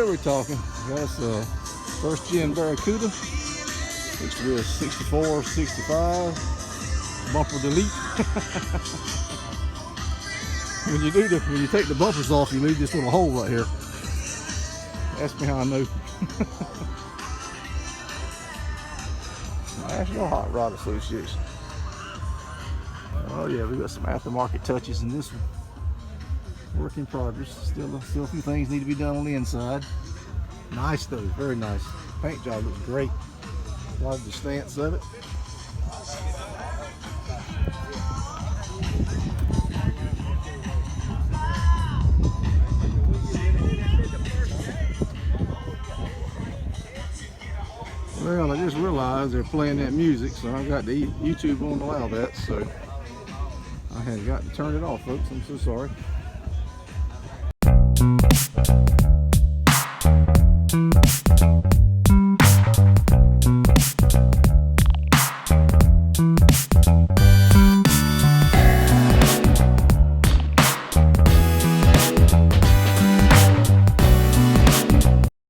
we're talking. That's first gen Barracuda. Looks to be a 64, 65. Bumper delete. When you take the bumpers off, you leave this little hole right here. Ask me how I know. National Hot Rod Association. Oh yeah, we got some aftermarket touches in this one. Work in progress. Still a few things need to be done on the inside. Nice though, very nice. Paint job looks great. Love the stance of it. Well, I just realized they're playing that music, so I got the YouTube won't allow that, so I had got to turn it off, folks. I'm so sorry.